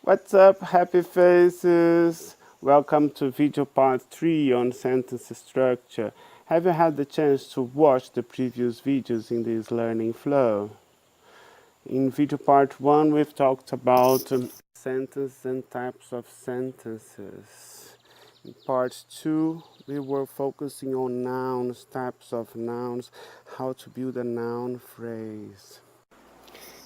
What's up, happy faces? Welcome to video part 3 on sentence structure. Have you had the chance to watch the previous videos in this learning flow? In video part 1 we've talked about sentences and types of sentences. In part 2 we were focusing on nouns, types of nouns, how to build a noun phrase.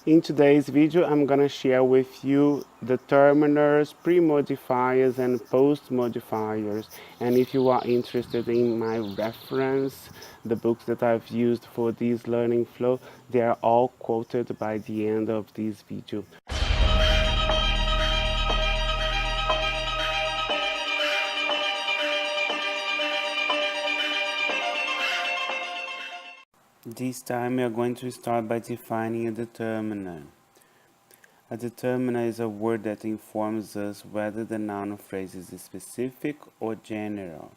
In today's video, I'm gonna share with you determiners, premodifiers, and postmodifiers. And if you are interested in my reference, the books that I've used for this learning flow, they are all quoted by the end of this video. This time we are going to start by defining a determiner. A determiner is a word that informs us whether the noun phrase is specific or general.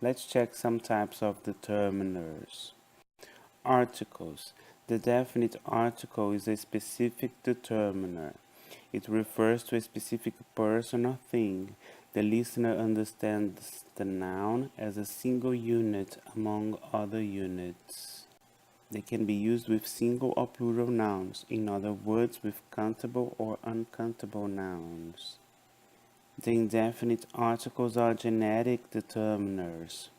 Let's check some types of determiners. Articles. The definite article is a specific determiner. It refers to a specific person or thing. The listener understands the noun as a single unit among other units. They can be used with single or plural nouns, in other words, with countable or uncountable nouns. The indefinite articles are genetic determiners.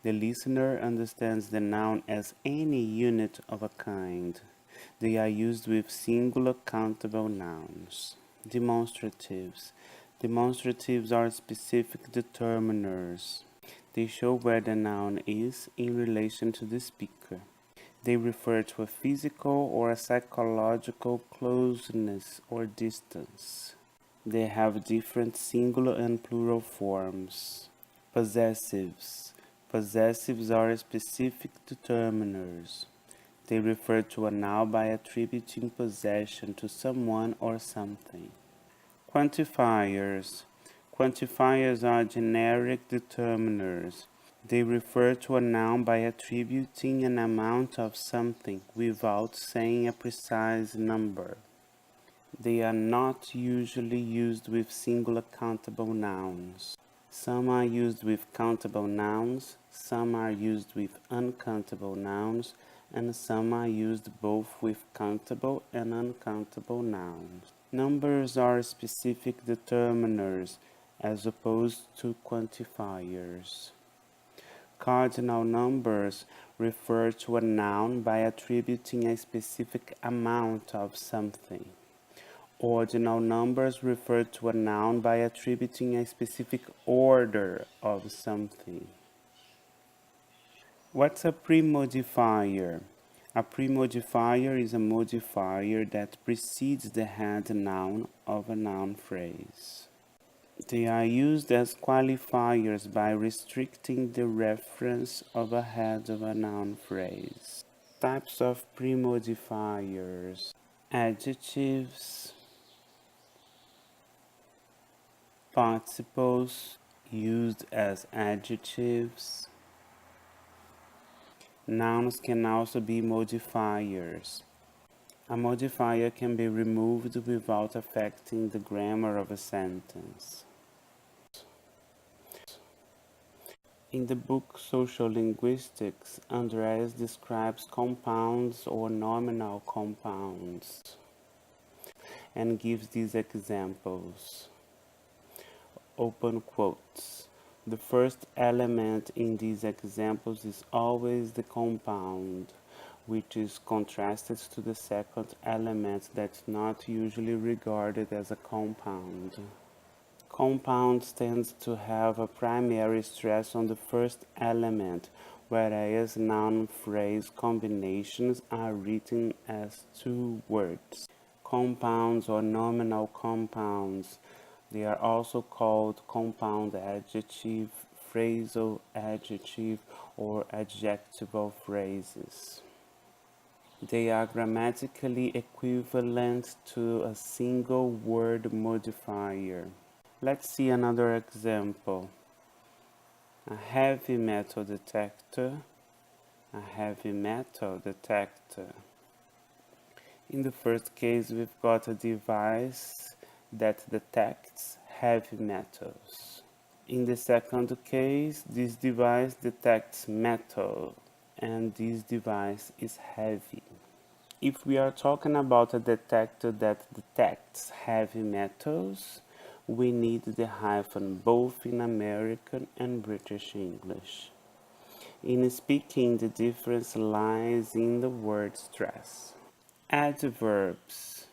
The listener understands the noun as any unit of a kind. They are used with singular countable nouns. Demonstratives. Demonstratives are specific determiners. They show where the noun is in relation to the speaker. They refer to a physical or a psychological closeness or distance. They have different singular and plural forms. Possessives. Possessives are specific determiners. They refer to a noun by attributing possession to someone or something. Quantifiers. Quantifiers are generic determiners. They refer to a noun by attributing an amount of something without saying a precise number. They are not usually used with singular countable nouns. Some are used with countable nouns, some are used with uncountable nouns, and some are used both with countable and uncountable nouns. Numbers are specific determiners as opposed to quantifiers. Cardinal numbers refer to a noun by attributing a specific amount of something. Ordinal numbers refer to a noun by attributing a specific order of something. What's a premodifier? A premodifier is a modifier that precedes the head noun of a noun phrase. They are used as qualifiers by restricting the reference of a head of a noun phrase. Types of premodifiers. Adjectives, participles used as adjectives. Nouns can also be modifiers. A modifier can be removed without affecting the grammar of a sentence. In the book Social Linguistics, Andreas describes compounds or nominal compounds and gives these examples. Open quotes. The first element in these examples is always the compound, which is contrasted to the second element that's not usually regarded as a compound. Compounds tend to have a primary stress on the first element, whereas noun-phrase combinations are written as two words. Compounds or nominal compounds. They are also called compound adjective, phrasal adjective, or adjectival phrases. They are grammatically equivalent to a single word modifier. Let's see another example. A heavy metal detector. A heavy metal detector. In the first case, we've got a device that detects heavy metals. In the second case, this device detects metal, and this device is heavy. If we are talking about a detector that detects heavy metals, we need the hyphen both in American and British English. In speaking, the difference lies in the word stress. Adverbs.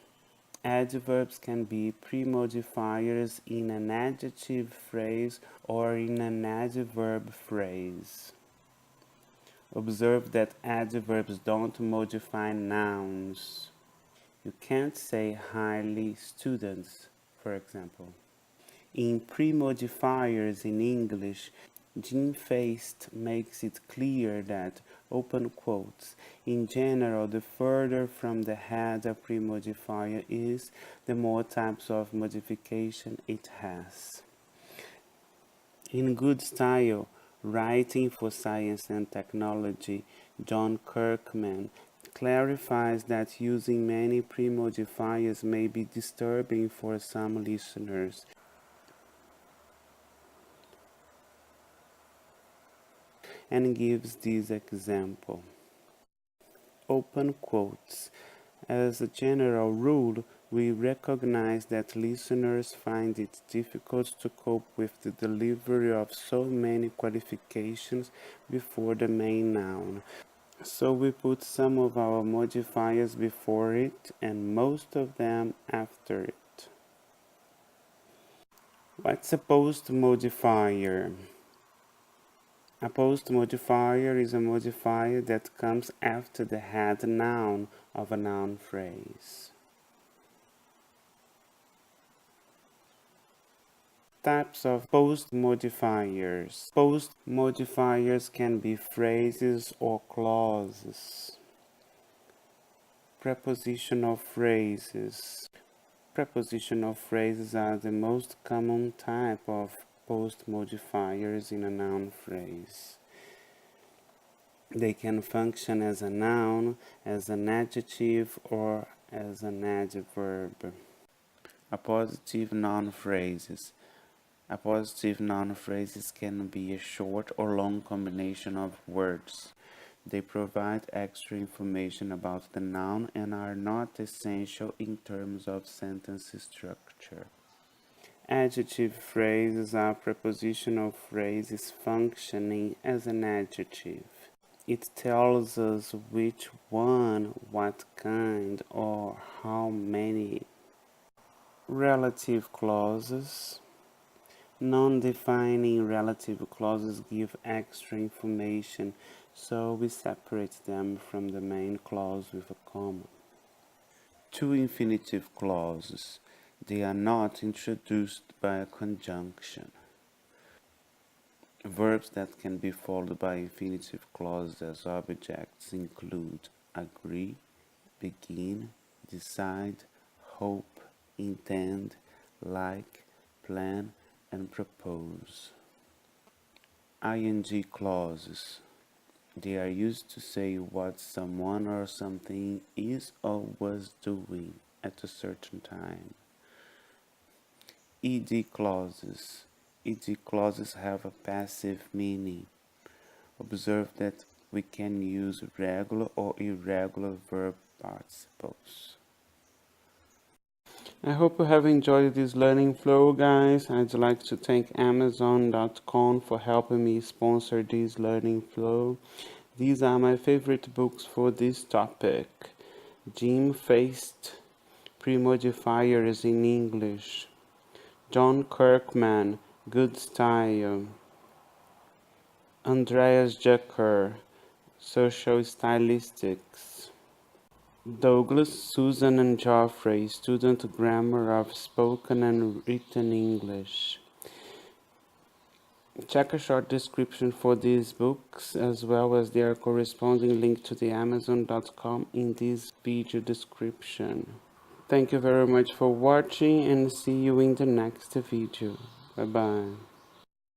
Adverbs can be premodifiers in an adjective phrase or in an adverb phrase. Observe that adverbs don't modify nouns. You can't say highly students, for example. In premodifiers in English, Jean Feist makes it clear that, open quotes, in general, the further from the head a premodifier is, the more types of modification it has. In Good Style, Writing for Science and Technology, John Kirkman clarifies that using many premodifiers may be disturbing for some listeners, and gives this example. Open quotes. As a general rule, we recognize that listeners find it difficult to cope with the delivery of so many qualifications before the main noun. So we put some of our modifiers before it and most of them after it. What's a postmodifier? A postmodifier is a modifier that comes after the head noun of a noun phrase. Types of postmodifiers. Postmodifiers can be phrases or clauses. Prepositional phrases. Prepositional phrases are the most common type of postmodifiers in a noun phrase. They can function as a noun, as an adjective, or as an adverb. Appositive noun phrases. Appositive noun phrases can be a short or long combination of words. They provide extra information about the noun and are not essential in terms of sentence structure. Adjective phrases are prepositional phrases functioning as an adjective. It tells us which one, what kind, or how many. Relative clauses. Non-defining relative clauses give extra information, so we separate them from the main clause with a comma. Two infinitive clauses. They are not introduced by a conjunction. Verbs that can be followed by infinitive clauses as objects include agree, begin, decide, hope, intend, like, plan, and propose. Ing clauses. They are used to say what someone or something is or was doing at a certain time. Ed clauses. Ed clauses have a passive meaning. Observe that we can use regular or irregular verb participles. I hope you have enjoyed this learning flow, guys. I'd like to thank Amazon.com for helping me sponsor this learning flow. These are my favorite books for this topic. Jean Feist, Premodifiers in English. John Kirkman, Good Style. Andreas Jucker, Social Stylistics. Douglas, Susan, and Geoffrey, Student Grammar of Spoken and Written English. Check a short description for these books, as well as their corresponding link to the Amazon.com in this video description. Thank you very much for watching, and see you in the next video. Bye bye.